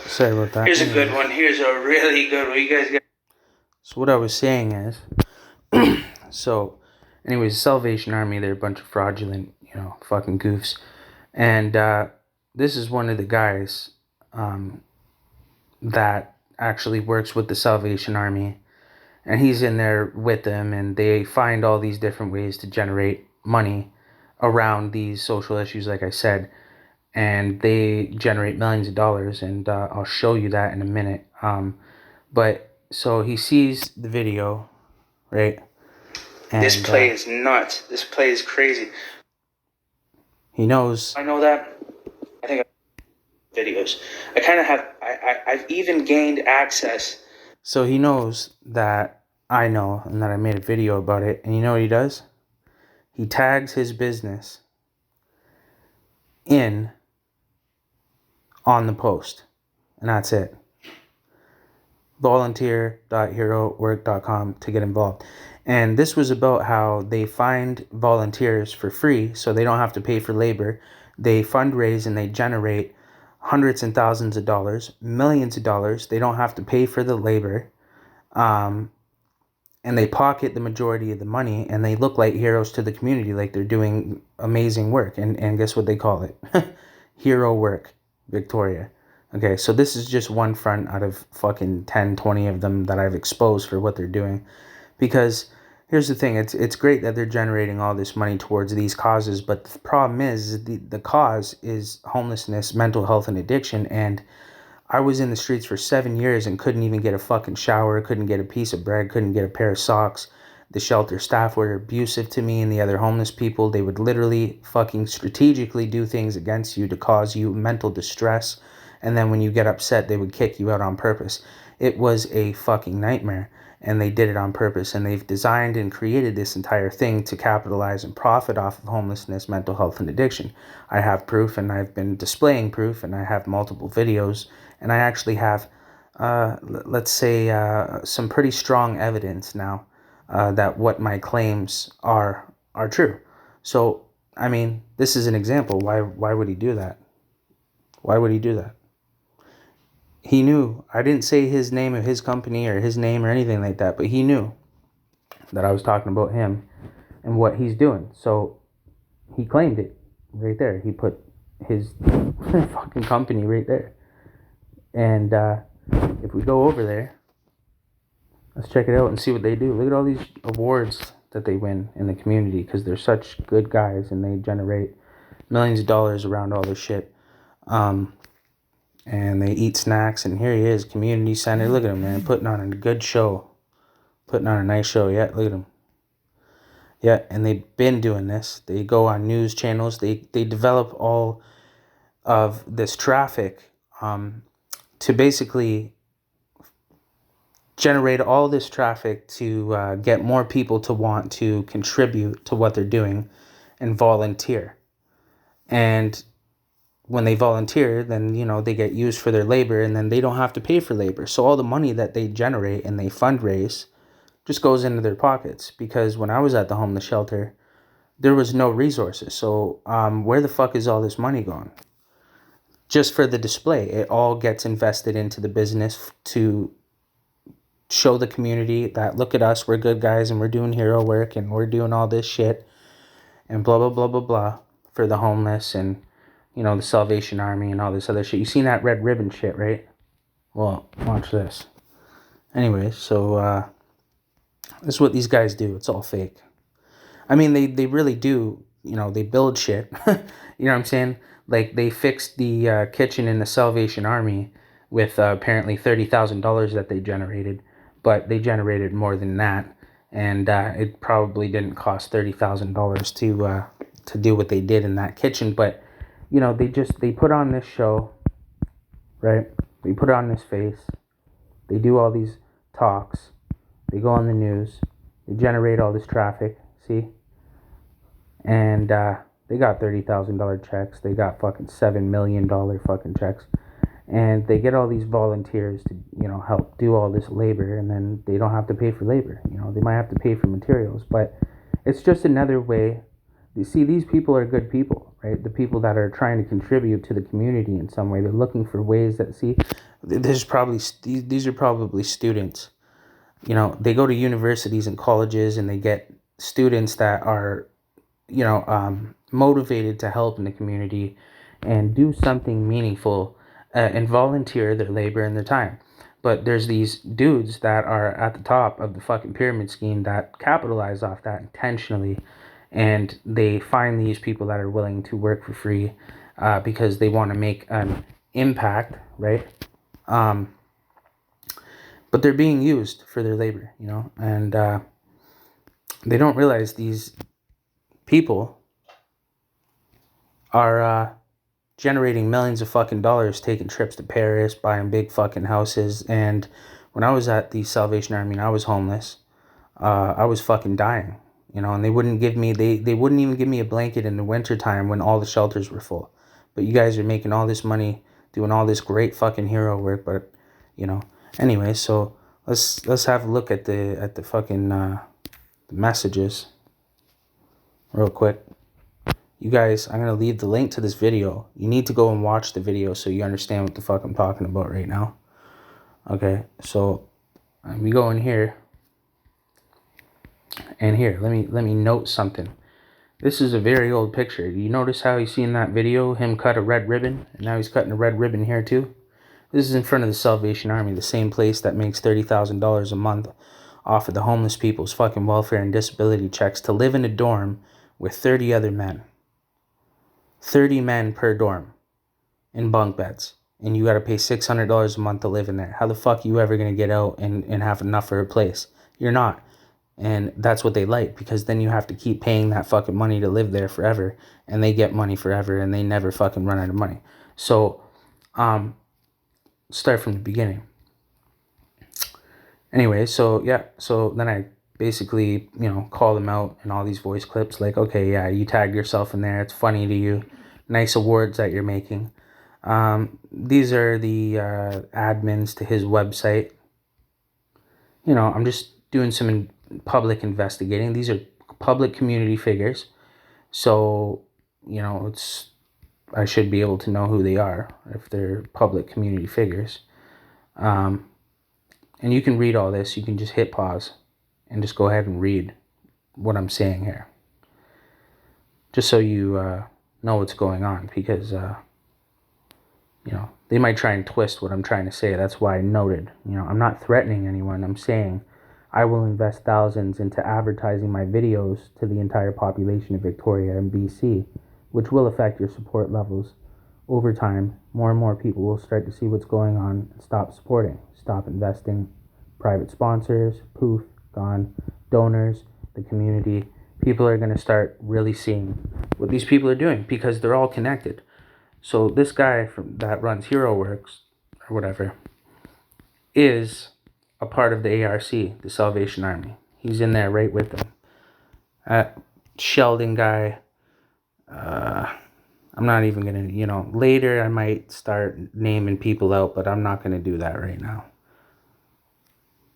Sorry about that. Here's a good one. Here's a really good one. You guys got. So what I was saying is, so, anyways, the Salvation Army, they're a bunch of fraudulent, fucking goofs. And this is one of the guys that actually works with the Salvation Army. And he's in there with them, and they find all these different ways to generate money around these social issues, like I said. And they generate millions of dollars, and I'll show you that in a minute. But so he sees the video, right? And, this play is nuts. This play is crazy. He knows. I know that. I think videos. I kind of have. I've even gained access. So he knows that I know, and that I made a video about it. And you know what he does? He tags his business on the post, and that's it. Volunteer.herowork.com to get involved. And this was about how they find volunteers for free, so they don't have to pay for labor. They fundraise and they generate hundreds and thousands of dollars, millions of dollars. They don't have to pay for the labor. And they pocket the majority of the money, and they look like heroes to the community, like they're doing amazing work. And guess what they call it? HeroWork, Victoria. Okay, so this is just one front out of fucking 10, 20 of them that I've exposed for what they're doing. Because here's the thing, it's great that they're generating all this money towards these causes, but the problem is the cause is homelessness, mental health, and addiction. And I was in the streets for 7 years and couldn't even get a fucking shower, couldn't get a piece of bread, couldn't get a pair of socks. The shelter staff were abusive to me and the other homeless people. They would literally fucking strategically do things against you to cause you mental distress. And then when you get upset, they would kick you out on purpose. It was a fucking nightmare. And they did it on purpose. And they've designed and created this entire thing to capitalize and profit off of homelessness, mental health, and addiction. I have proof, and I've been displaying proof, and I have multiple videos. And I actually have, let's say, some pretty strong evidence now that what my claims are true. So, I mean, this is an example. Why would he do that? Why would he do that? He knew. I didn't say his name of his company or his name or anything like that, but he knew that I was talking about him and what he's doing. So he claimed it right there. He put his fucking company right there. And if we go over there, let's check it out and see what they do. Look at all these awards that they win in the community because they're such good guys and they generate millions of dollars around all this shit. And they eat snacks, and here he is, community center. Look at him, man, putting on a good show. Putting on a nice show. Yeah, look at him. Yeah, and they've been doing this. They go on news channels. They develop all of this traffic to basically generate all this traffic to get more people to want to contribute to what they're doing and volunteer. And when they volunteer, then, they get used for their labor, and then they don't have to pay for labor. So all the money that they generate and they fundraise just goes into their pockets. Because when I was at the homeless shelter, there was no resources. So where the fuck is all this money going? Just for the display. It all gets invested into the business to show the community that, look at us, we're good guys, and we're doing hero work, and we're doing all this shit, and blah, blah, blah, blah, blah, for the homeless, and the Salvation Army and all this other shit. You seen that red ribbon shit, right? Well, watch this. Anyway, so this is what these guys do. It's all fake. I mean, they really do, they build shit. You know what I'm saying? Like, they fixed the kitchen in the Salvation Army with apparently $30,000 that they generated. But they generated more than that. And it probably didn't cost $30,000 to do what they did in that kitchen. But they put on this show, right? They put on this face. They do all these talks. They go on the news. They generate all this traffic, see? And they got $30,000 checks. They got fucking $7 million fucking checks. And they get all these volunteers to, help do all this labor, and then they don't have to pay for labor. They might have to pay for materials, but it's just another way. You see, these people are good people, right? The people that are trying to contribute to the community in some way. They're looking for ways that, see, these are probably students. You know, they go to universities and colleges and they get students that are, motivated to help in the community and do something meaningful, and volunteer their labor and their time. But there's these dudes that are at the top of the fucking pyramid scheme that capitalize off that intentionally, and they find these people that are willing to work for free, because they want to make an impact, right? But they're being used for their labor, and they don't realize these people are generating millions of fucking dollars, taking trips to Paris, buying big fucking houses. And when I was at the Salvation Army and I was homeless, I was fucking dying, and they wouldn't give me, they wouldn't even give me a blanket in the wintertime when all the shelters were full. But you guys are making all this money, doing all this great fucking hero work, but, anyway, so let's have a look at the fucking messages real quick. You guys, I'm going to leave the link to this video. You need to go and watch the video so you understand what the fuck I'm talking about right now. Okay, so we go in here. And here, let me note something. This is a very old picture. Do you notice how you see in that video him cut a red ribbon? And now he's cutting a red ribbon here too? This is in front of the Salvation Army, the same place that makes $30,000 a month off of the homeless people's fucking welfare and disability checks to live in a dorm with 30 other men. 30 men per dorm in bunk beds. And you got to pay $600 a month to live in there. How the fuck are you ever going to get out and have enough for a place? You're not. And that's what they like, because then you have to keep paying that fucking money to live there forever. And they get money forever and they never fucking run out of money. So, start from the beginning. Anyway, so then I basically, call them out in all these voice clips, like, okay, yeah, you tagged yourself in there. It's funny to you. Nice awards that you're making. These are the admins to his website. I'm just doing some public investigating. These are public community figures. So, I should be able to know who they are if they're public community figures. And you can read all this. You can just hit pause and just go ahead and read what I'm saying here. Just so you know what's going on, because, they might try and twist what I'm trying to say. That's why I noted, I'm not threatening anyone. I'm saying I will invest thousands into advertising my videos to the entire population of Victoria and BC, which will affect your support levels. Over time, more and more people will start to see what's going on and stop supporting, stop investing. Private sponsors, poof, gone. Donors, the community. People are going to start really seeing what these people are doing, because they're all connected. So this guy that runs HeroWork or whatever is a part of the ARC, the Salvation Army. He's in there right with them. Sheldon guy. I'm not even going to, later I might start naming people out, but I'm not going to do that right now.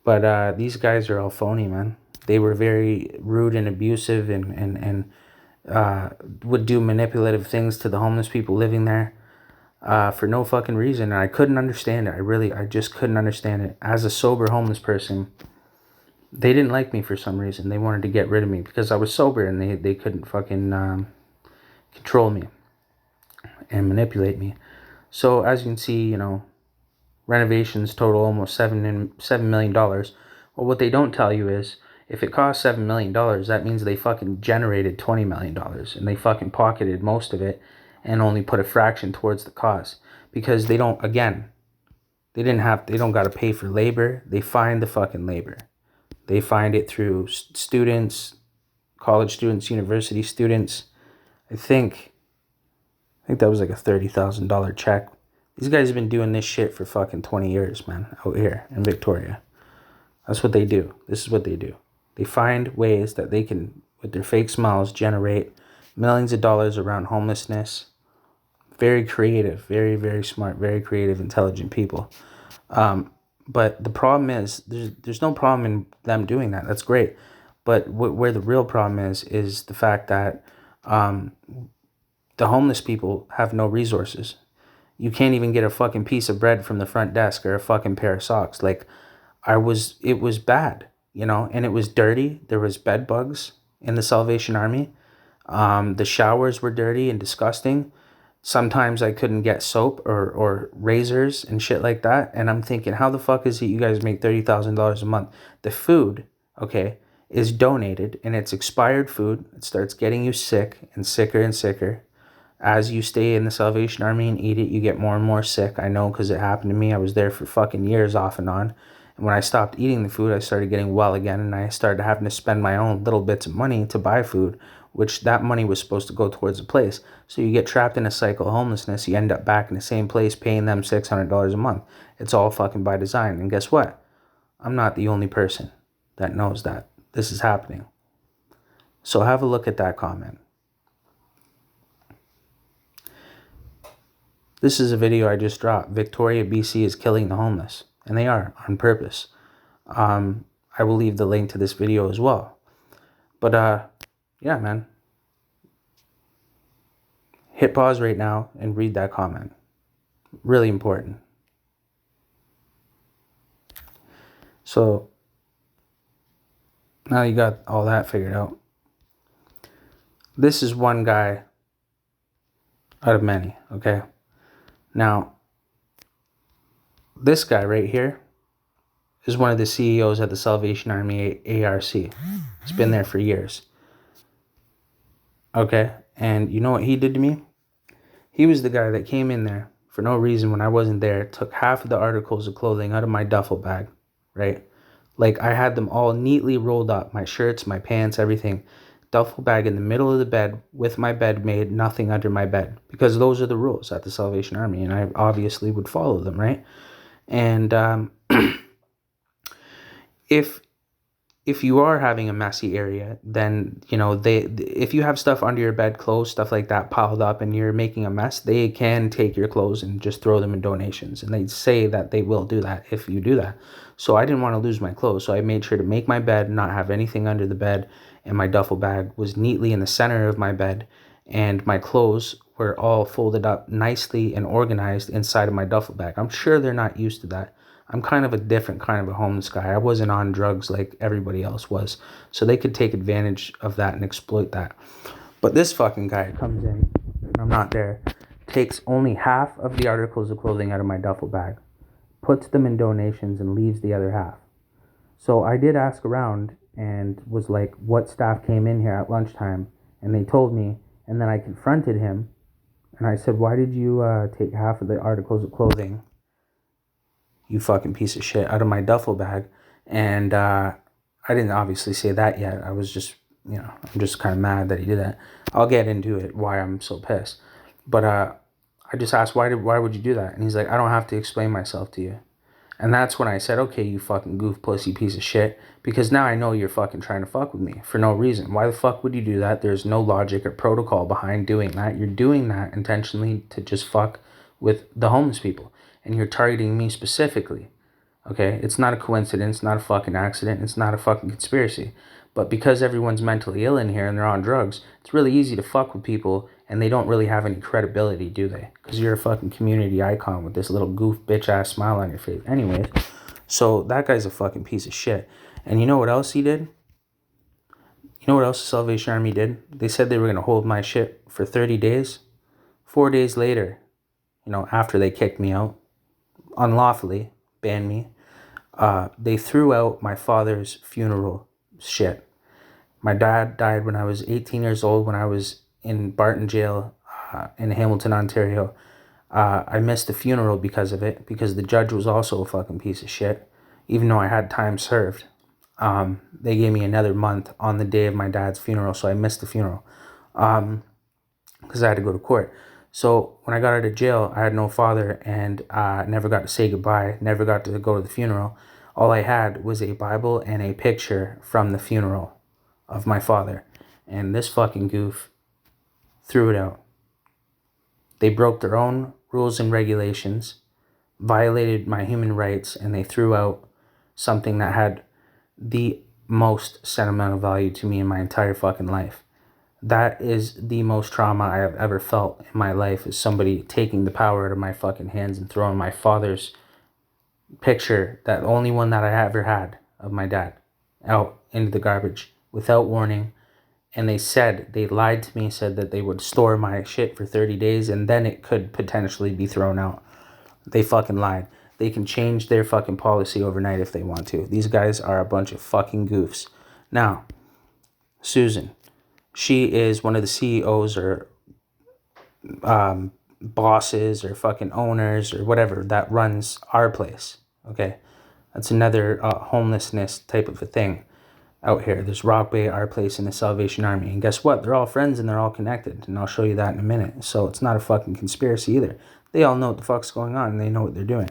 But these guys are all phony, man. They were very rude and abusive and would do manipulative things to the homeless people living there for no fucking reason. And I couldn't understand it. I just couldn't understand it. As a sober homeless person, they didn't like me for some reason. They wanted to get rid of me because I was sober, and they couldn't fucking control me and manipulate me. So as you can see, renovations total almost $7 million. Well, what they don't tell you is, if it costs $7 million, that means they fucking generated $20 million, and they fucking pocketed most of it and only put a fraction towards the cost, because they don't got to pay for labor. They find the fucking labor. They find it through students, college students, university students. I think that was like a $30,000 check. These guys have been doing this shit for fucking 20 years, man, out here in Victoria. That's what they do. This is what they do. They find ways that they can, with their fake smiles, generate millions of dollars around homelessness. Very creative, very, very smart, very creative, intelligent people. But the problem is, there's no problem in them doing that. That's great. But where the real problem is the fact that The homeless people have no resources. You can't even get a fucking piece of bread from the front desk or a fucking pair of socks. Like, it was bad, you know, and it was dirty. There was bed bugs in the Salvation Army. The showers were dirty and disgusting. Sometimes I couldn't get soap or razors and shit like that. And I'm thinking, how the fuck is it you guys make $30,000 a month? The food, okay, is donated and it's expired food. It starts getting you sick and sicker and sicker. As you stay in the Salvation Army and eat it, you get more and more sick. I know because it happened to me. I was there for fucking years off and on. And when I stopped eating the food, I started getting well again. And I started having to spend my own little bits of money to buy food, which that money was supposed to go towards a place. So you get trapped in a cycle of homelessness. You end up back in the same place paying them $600 a month. It's all fucking by design. And guess what? I'm not the only person that knows that this is happening. So have a look at that comment. This is a video I just dropped. Victoria, BC is killing the homeless. And they are, on purpose. I will leave the link to this video as well. But, yeah, man. Hit pause right now and read that comment. Really important. So, now you got all that figured out. This is one guy out of many, okay? Now, this guy right here is one of the CEOs at the Salvation Army ARC. He's been there for years. Okay, and you know what he did to me? He was the guy that came in there for no reason when I wasn't there, took half of the articles of clothing out of my duffel bag, right? Like, I had them all neatly rolled up, my shirts, my pants, everything. Duffel bag in the middle of the bed with my bed made, nothing under my bed. Because those are the rules at the Salvation Army, and I obviously would follow them, right? And if you are having a messy area, then, you know, if you have stuff under your bed, clothes, stuff like that piled up and you're making a mess, they can take your clothes and just throw them in donations. And they say that they will do that if you do that. So I didn't want to lose my clothes. So I made sure to make my bed, not have anything under the bed. And my duffel bag was neatly in the center of my bed. And my clothes were all folded up nicely and organized inside of my duffel bag. I'm sure they're not used to that. I'm kind of a different kind of a homeless guy. I wasn't on drugs like everybody else was. So they could take advantage of that and exploit that. But this fucking guy comes in, and I'm not there, takes only half of the articles of clothing out of my duffel bag, puts them in donations, and leaves the other half. So I did ask around and was like, what staff came in here at lunchtime? And they told me, and then I confronted him, and I said, why did you take half of the articles of clothing, you fucking piece of shit, out of my duffel bag? And I didn't obviously say that yet. I was just, you know, I'm just kind of mad that he did that. I'll get into it, why I'm so pissed. But I just asked, why would you do that? And he's like, I don't have to explain myself to you. And that's when I said, okay, you fucking goof pussy piece of shit, because now I know you're fucking trying to fuck with me for no reason. Why the fuck would you do that? There's no logic or protocol behind doing that. You're doing that intentionally to just fuck with the homeless people. And you're targeting me specifically. Okay? It's not a coincidence, not a fucking accident, it's not a fucking conspiracy. But because everyone's mentally ill in here and they're on drugs, it's really easy to fuck with people, and they don't really have any credibility, do they? Because you're a fucking community icon with this little goof bitch ass smile on your face. Anyways, so that guy's a fucking piece of shit. And you know what else he did? You know what else the Salvation Army did? They said they were going to hold my shit for 30 days. 4 days later, you know, after they kicked me out, unlawfully, banned me, they threw out my father's funeral shit. My dad died when I was 18 years old, when I was in Barton jail in Hamilton, Ontario. I missed the funeral because of it, because the judge was also a fucking piece of shit, even though I had time served. They gave me another month on the day of my dad's funeral, so I missed the funeral because I had to go to court. So when I got out of jail, I had no father, and never got to say goodbye, never got to go to the funeral. All I had was a Bible and a picture from the funeral of my father. And this fucking goof threw it out. They broke their own rules and regulations, violated my human rights, and they threw out something that had the most sentimental value to me in my entire fucking life. That is the most trauma I have ever felt in my life, is somebody taking the power out of my fucking hands and throwing my father's picture, that only one that I ever had of my dad, out into the garbage without warning. And they lied to me, said that they would store my shit for 30 days and then it could potentially be thrown out. They fucking lied. They can change their fucking policy overnight if they want to. These guys are a bunch of fucking goofs. Now, Susan, she is one of the CEOs or bosses or fucking owners or whatever that runs our place. Okay, that's another homelessness type of a thing out here. There's Rock Bay, our place, and the Salvation Army, and guess what? They're all friends and they're all connected, and I'll show you that in a minute. So it's not a fucking conspiracy either. They all know what the fuck's going on and they know what they're doing.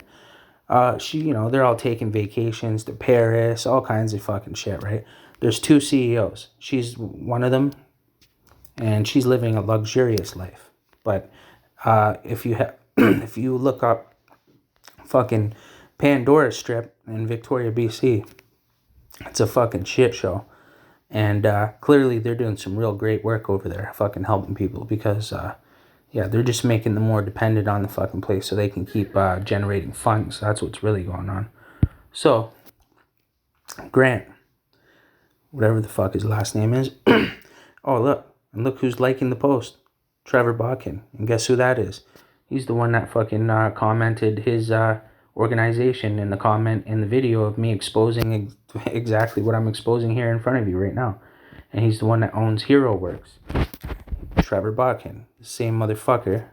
They're all taking vacations to Paris, all kinds of fucking shit, right? There's two CEOs. She's one of them, and she's living a luxurious life. But if you if you look up fucking Pandora Strip in Victoria, BC, it's a fucking shit show. And clearly they're doing some real great work over there, fucking helping people, because they're just making them more dependent on the fucking place so they can keep generating funds. That's what's really going on. So, Grant, whatever the fuck his last name is. Oh, look who's liking the post. Trevor Botkin. And guess who that is? He's the one that fucking commented his organization in the comment in the video of me exposing exactly what I'm exposing here in front of you right now. And he's the one that owns HeroWorks. Trevor Botkin. Same motherfucker.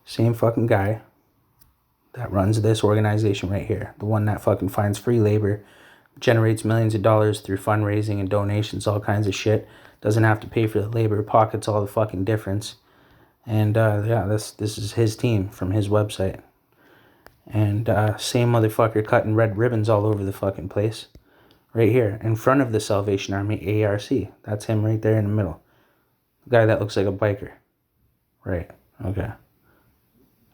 Same fucking guy that runs this organization right here. The one that fucking finds free labor, generates millions of dollars through fundraising and donations, all kinds of shit. Doesn't have to pay for the labor, pockets all the fucking difference. And this is his team from his website. And same motherfucker cutting red ribbons all over the fucking place. Right here, in front of the Salvation Army ARC. That's him right there in the middle. The guy that looks like a biker. Right, okay.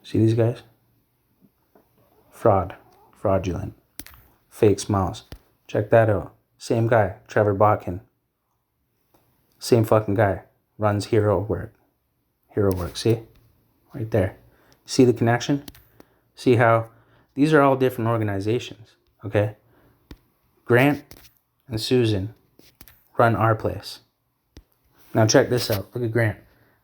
See these guys? Fraudulent. Fake smiles. Check that out. Same guy, Trevor Botkin. Same fucking guy. Runs HeroWork. HeroWork, see? Right there. See the connection? See how these are all different organizations, okay? Grant and Susan run our place. Now check this out. Look at Grant.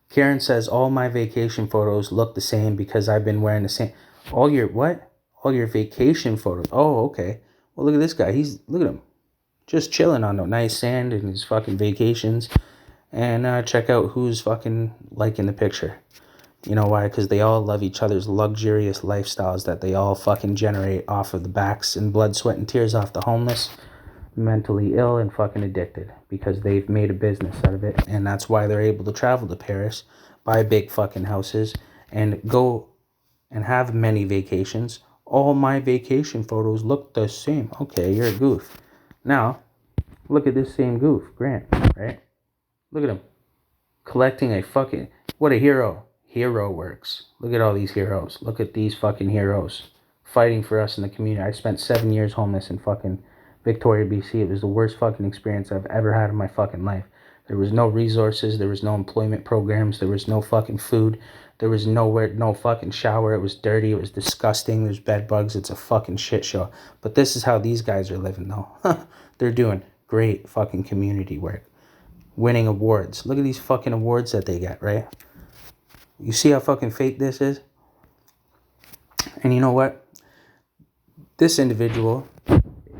Karen says all my vacation photos look the same because I've been wearing the same. All your what? All your vacation photos. Oh, okay. Well, look at this guy. Look at him. Just chilling on the nice sand in his fucking vacations. And check out who's fucking liking the picture. You know why? Because they all love each other's luxurious lifestyles that they all fucking generate off of the backs and blood, sweat, and tears off the homeless, mentally ill, and fucking addicted. Because they've made a business out of it. And that's why they're able to travel to Paris, buy big fucking houses, and go and have many vacations. All my vacation photos look the same. Okay, you're a goof. Now, look at this same goof, Grant, right? Look at him. Collecting a fucking... What a hero. HeroWorks. Look at all these heroes. Look at these fucking heroes fighting for us in the community. I spent 7 years homeless in fucking Victoria, BC. It was the worst fucking experience I've ever had in my fucking life. There was no resources. There was no employment programs. There was no fucking food. There was no fucking shower. It was dirty. It was disgusting. There's bed bugs. It's a fucking shit show. But this is how these guys are living, though. They're doing great fucking community work. Winning awards. Look at these fucking awards that they get, right? You see how fucking fake this is? And you know what? This individual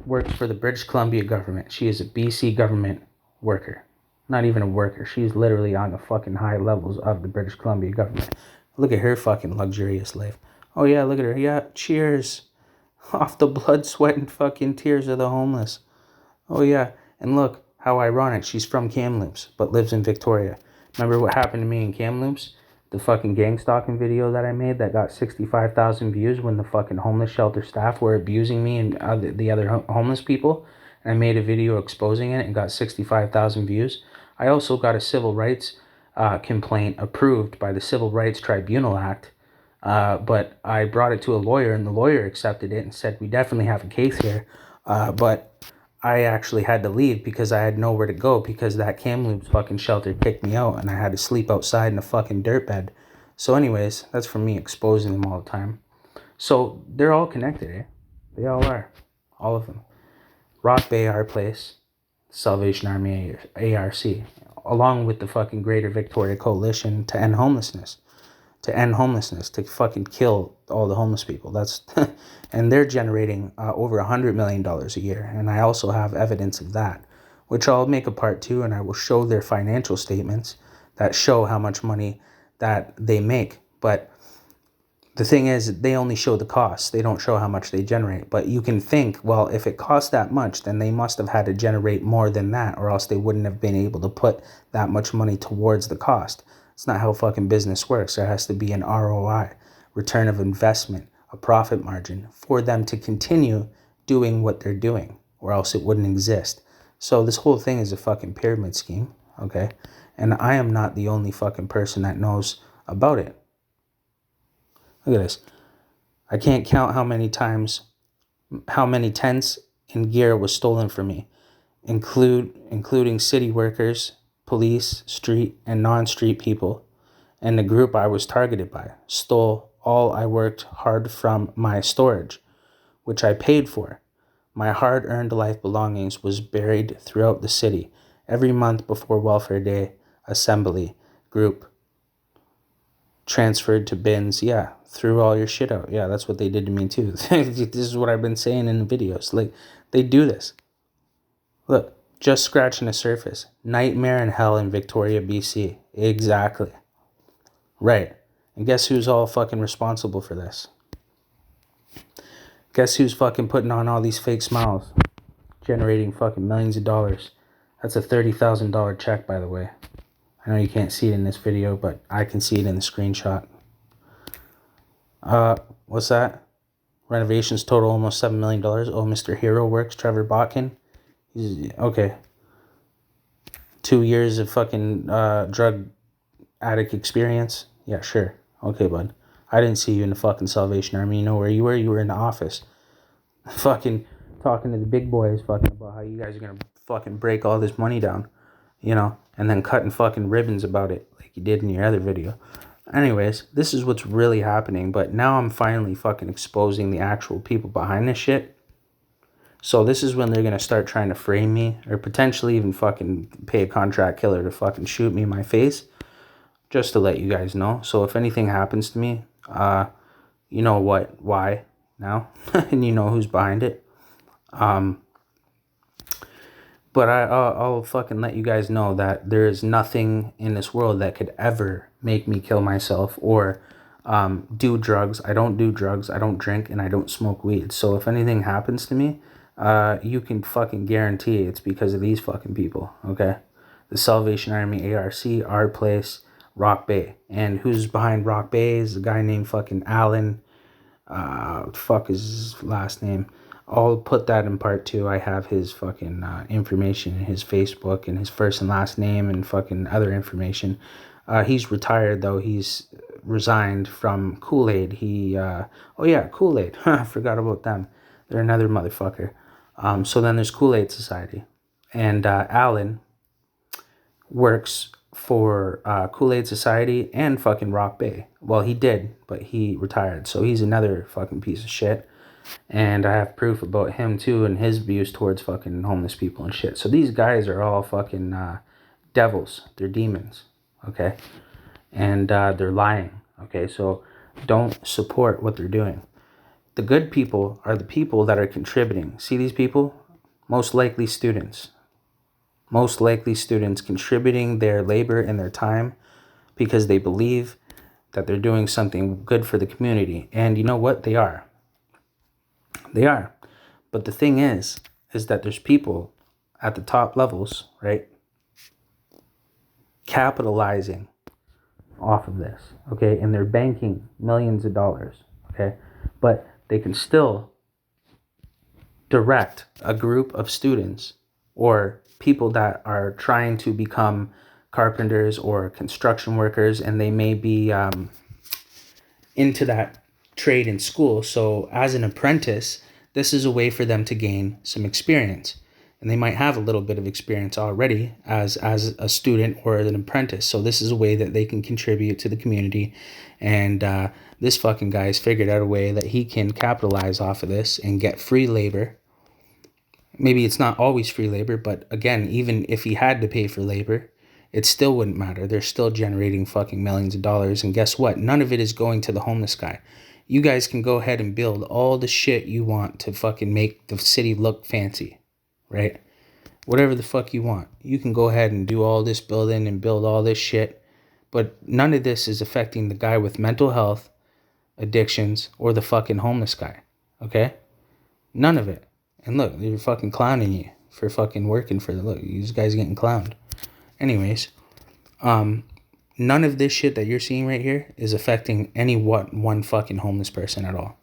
works for the British Columbia government. She is a BC government worker. Not even a worker. She's literally on the fucking high levels of the British Columbia government. Look at her fucking luxurious life. Oh yeah, look at her. Yeah, cheers. Off the blood, sweat, and fucking tears of the homeless. Oh yeah, and look how ironic. She's from Kamloops, but lives in Victoria. Remember what happened to me in Kamloops? The fucking gang stalking video that I made that got 65,000 views when the fucking homeless shelter staff were abusing me and the other homeless people. And I made a video exposing it and got 65,000 views. I also got a civil rights complaint approved by the Civil Rights Tribunal Act. But I brought it to a lawyer and the lawyer accepted it and said, we definitely have a case here. But I actually had to leave because I had nowhere to go because that Kamloops fucking shelter kicked me out and I had to sleep outside in a fucking dirt bed. So anyways, that's from me exposing them all the time. So they're all connected, eh? They all are. All of them. Rock Bay, our place. Salvation Army, ARC. Along with the fucking Greater Victoria Coalition to end homelessness. To fucking kill all the homeless people. That's and they're generating over $100 million a year. And I also have evidence of that, which I'll make a part two, and I will show their financial statements that show how much money that they make. But the thing is, they only show the costs. They don't show how much they generate. But you can think, well, if it costs that much, then they must have had to generate more than that, or else they wouldn't have been able to put that much money towards the cost. It's not how fucking business works. There has to be an ROI, return of investment, a profit margin for them to continue doing what they're doing, or else it wouldn't exist. So this whole thing is a fucking pyramid scheme, okay? And I am not the only fucking person that knows about it. Look at this. I can't count how many tents and gear was stolen from me, including city workers, police, street, and non-street people, and the group I was targeted by stole all I worked hard from my storage, which I paid for. My hard-earned life belongings was buried throughout the city. Every month before Welfare Day assembly group transferred to bins. Yeah, threw all your shit out. Yeah, that's what they did to me too. This is what I've been saying in the videos. Like, they do this. Look, just scratching the surface. Nightmare in hell in Victoria, BC. Exactly. Right. And guess who's all fucking responsible for this? Guess who's fucking putting on all these fake smiles? Generating fucking millions of dollars. That's a $30,000 check, by the way. I know you can't see it in this video, but I can see it in the screenshot. What's that? Renovations total almost $7 million. Oh, Mr. HeroWorks, Trevor Botkin. Okay. 2 years of fucking drug addict experience. Yeah, sure. Okay, bud. I didn't see you in the fucking Salvation Army. You know where you were? You were in the office. Fucking talking to the big boys fucking about how you guys are gonna fucking break all this money down. You know, and then cutting fucking ribbons about it like you did in your other video. Anyways, this is what's really happening, but now I'm finally fucking exposing the actual people behind this shit. So this is when they're going to start trying to frame me, or potentially even fucking pay a contract killer to fucking shoot me in my face, just to let you guys know. So if anything happens to me, you know why now, and you know who's behind it. But I'll fucking let you guys know that there is nothing in this world that could ever make me kill myself or do drugs. I don't do drugs, I don't drink, and I don't smoke weed. So if anything happens to me, you can fucking guarantee it's because of these fucking people, okay? The Salvation Army, ARC, our place, Rock Bay. And who's behind Rock Bay is a guy named fucking Alan. Fuck is his last name? I'll put that in part two. I have his fucking information in his Facebook and his first and last name and fucking other information. He's retired though. He's resigned from Kool-Aid. Kool-Aid. I forgot about them. They're another motherfucker. So then there's Kool-Aid Society. And Alan works for Kool-Aid Society and fucking Rock Bay. Well, he did, but he retired. So he's another fucking piece of shit. And I have proof about him too and his views towards fucking homeless people and shit. So these guys are all fucking devils. They're demons, okay? And they're lying, okay? So don't support what they're doing. The good people are the people that are contributing. See these people? Most likely students. Most likely students contributing their labor and their time because they believe that they're doing something good for the community. And you know what? They are. They are. But the thing is that there's people at the top levels, right, capitalizing off of this, okay? And they're banking millions of dollars, okay? But they can still direct a group of students or people that are trying to become carpenters or construction workers, and they may be into that trade in school. So as an apprentice, this is a way for them to gain some experience. and they might have a little bit of experience already as a student or an apprentice. So this is a way that they can contribute to the community, and this fucking guy has figured out a way that he can capitalize off of this and get free labor. Maybe it's not always free labor, but again, even if he had to pay for labor, it still wouldn't matter. They're still generating fucking millions of dollars, and guess what? None of it is going to the homeless guy. You guys can go ahead and build all the shit you want to fucking make the city look fancy, right? Whatever the fuck you want. You can go ahead and do all this building and build all this shit, but none of this is affecting the guy with mental health, addictions, or the fucking homeless guy, okay? None of it. And look, they're fucking clowning you for fucking working for the look. These guys getting clowned. Anyways, none of this shit that you're seeing right here is affecting one fucking homeless person at all.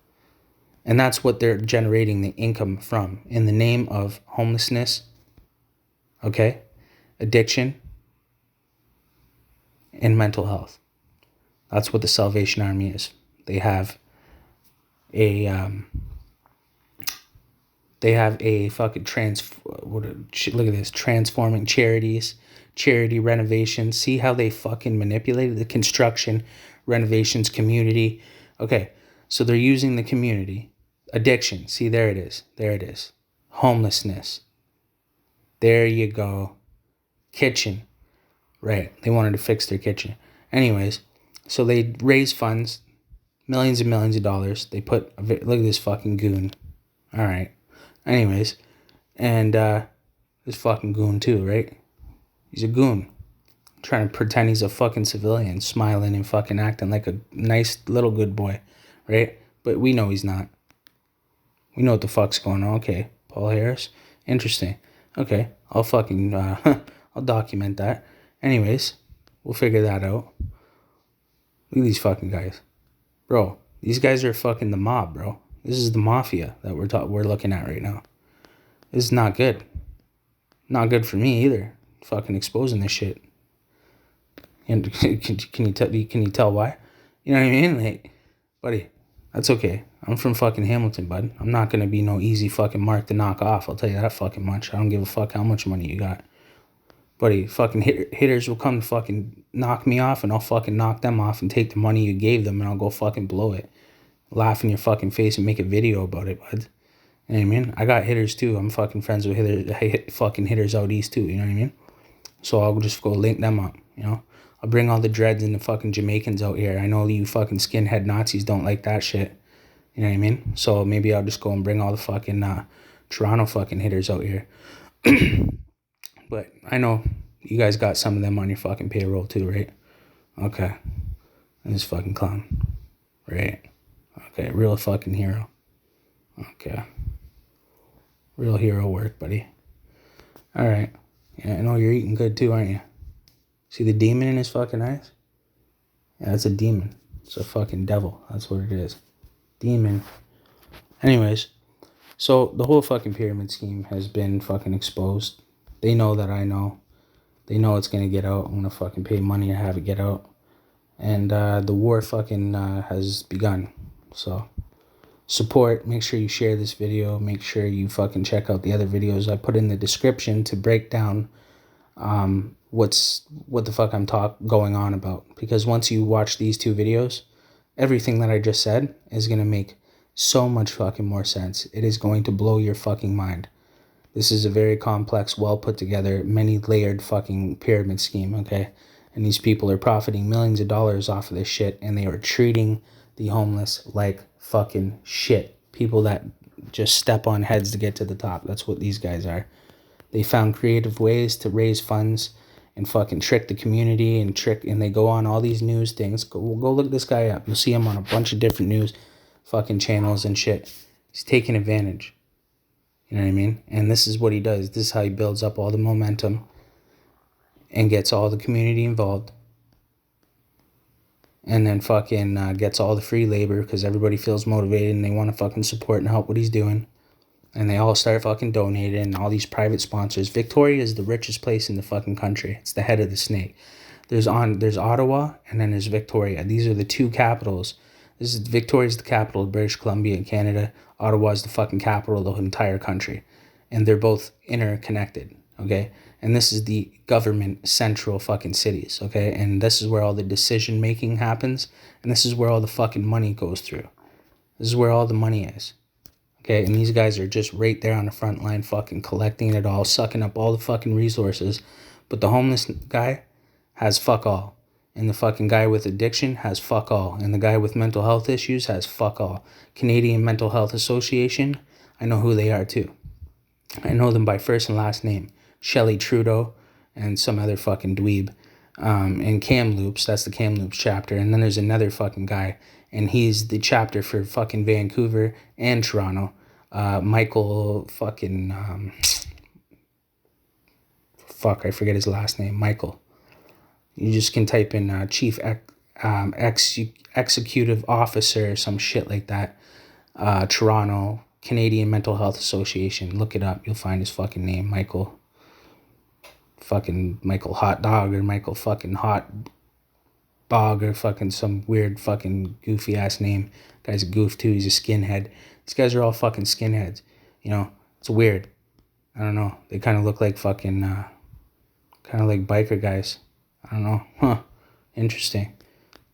And that's what they're generating the income from in the name of homelessness, okay, addiction, and mental health. That's what the Salvation Army is. They have a fucking look at this, transforming charities, charity renovations. See how they fucking manipulated the construction, renovations, community. Okay, so they're using the community. Addiction, see, there it is. Homelessness, there you go. Kitchen, right, they wanted to fix their kitchen. Anyways, so they raise funds, millions and millions of dollars. They put, look at this fucking goon. All right. Anyways, and this fucking goon too, right? He's a goon. Trying to pretend he's a fucking civilian, smiling and fucking acting like a nice little good boy, right? But we know he's not. We know what the fuck's going on. Okay, Paul Harris. Interesting. Okay, I'll fucking, I'll document that. Anyways, we'll figure that out. Look at these fucking guys. Bro, these guys are fucking the mob, bro. This is the mafia that we're looking at right now. This is not good. Not good for me either. Fucking exposing this shit. And can you tell why? You know what I mean? Like, buddy, that's okay. I'm from fucking Hamilton, bud. I'm not gonna be no easy fucking mark to knock off. I'll tell you that fucking much. I don't give a fuck how much money you got. Buddy, fucking hitters will come to fucking knock me off, and I'll fucking knock them off and take the money you gave them, and I'll go fucking blow it. Laugh in your fucking face and make a video about it, bud. You know what I mean? I got hitters too. I'm fucking friends with hitters. I hit fucking hitters out east too. You know what I mean? So I'll just go link them up. You know, I'll bring all the dreads and the fucking Jamaicans out here. I know you fucking skinhead Nazis don't like that shit. You know what I mean? So maybe I'll just go and bring all the fucking Toronto fucking hitters out here. But I know you guys got some of them on your fucking payroll too, right? Okay. And this fucking clown. Right. Okay, real fucking hero. Okay. Real hero work, buddy. Alright. Yeah, I know you're eating good too, aren't you? See the demon in his fucking eyes? Yeah, that's a demon. It's a fucking devil. That's what it is. Demon. Anyways, so the whole fucking pyramid scheme has been fucking exposed. They know that I know. They know it's gonna get out. I'm gonna fucking pay money to have it get out. And the war fucking has begun. So support. Make sure you share this video. Make sure you fucking check out the other videos I put in the description to break down what the fuck I'm going on about. Because once you watch these two videos, everything that I just said is gonna make so much fucking more sense. It is going to blow your fucking mind. This is a very complex, well put together, many layered fucking pyramid scheme, okay? And these people are profiting millions of dollars off of this shit, and they are treating the homeless like fucking shit. People that just step on heads to get to the top. That's what these guys are. They found creative ways to raise funds and fucking trick the community and they go on all these news things. Go look this guy up. You'll see him on a bunch of different news fucking channels and shit. He's taking advantage. You know what I mean? And this is what he does. This is how he builds up all the momentum and gets all the community involved. And then fucking gets all the free labor because everybody feels motivated and they want to fucking support and help what he's doing. And they all start fucking donating, and all these private sponsors. Victoria is the richest place in the fucking country. It's the head of the snake. There's Ottawa, and then there's Victoria. These are the two capitals. Victoria's the capital of British Columbia in Canada. Ottawa is the fucking capital of the entire country. and they're both interconnected, okay? And this is the government central fucking cities, okay? And this is where all the decision making happens, and this is where all the fucking money goes through. This is where all the money is, okay? And these guys are just right there on the front line fucking collecting it all, sucking up all the fucking resources. But the homeless guy has fuck all. And the fucking guy with addiction has fuck all. And the guy with mental health issues has fuck all. Canadian Mental Health Association, I know who they are too. I know them by first and last name. Shelley Trudeau and some other fucking dweeb. And Kamloops, that's the Kamloops chapter. And then there's another fucking guy, and he's the chapter for fucking Vancouver and Toronto. Michael fucking... I forget his last name. Michael. You just can type in chief executive officer or some shit like that. Toronto, Canadian Mental Health Association. Look it up. You'll find his fucking name. Michael Hot Dog or Michael fucking Hot Bog or fucking some weird fucking goofy ass name. Guy's a goof too. He's a skinhead. These guys are all fucking skinheads. You know, it's weird. I don't know. They kind of look like fucking, kind of like biker guys. I don't know. Huh. Interesting.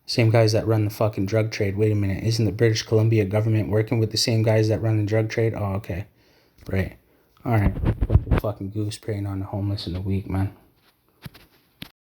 Same guys that run the fucking drug trade. Wait a minute. Isn't the British Columbia government working with the same guys that run the drug trade? Oh, okay. Right. All right. Fucking goose preying on the homeless in the week, man.